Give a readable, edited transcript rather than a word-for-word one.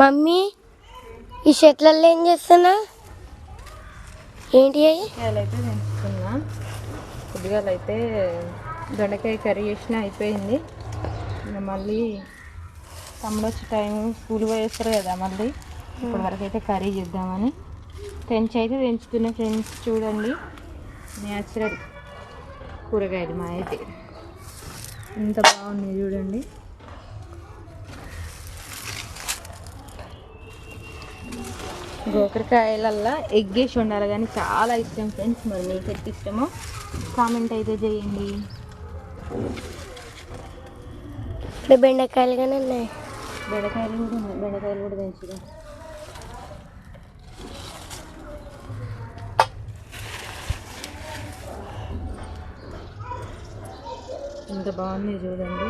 Mummy ఈ చెట్లలో ఏం చేస్తున్నా? ఏంటి అయితే పెంచుతున్నా. కొద్దిగా అయితే దొండకాయ కర్రీ చేసిన అయిపోయింది. ఇంకా మళ్ళీ తమ్ముడు వచ్చే టైం స్కూల్ పోయేస్తారు కదా, మళ్ళీ ఇప్పటి వరకు అయితే కర్రీ చేద్దామని పెంచుతున్నా ఫ్రెండ్స్. చూడండి న్యాచురల్ కూరగాయలు మా అయితే ఎంత బాగుంది చూడండి. గోకరకాయలల్లా ఎగ్ వేసి ఉండాలి కానీ చాలా ఇష్టం ఫ్రెండ్స్. మరి మీకు ఎంత ఇష్టమో కామెంట్ అయితే చేయండి. ఇక్కడ బెండకాయలు కానీ ఉన్నాయి. బెండకాయలు కూడా ఉన్నాయి. బెండకాయలు కూడా పెంచుదాం. ఎంత బాగుంది చూడండి.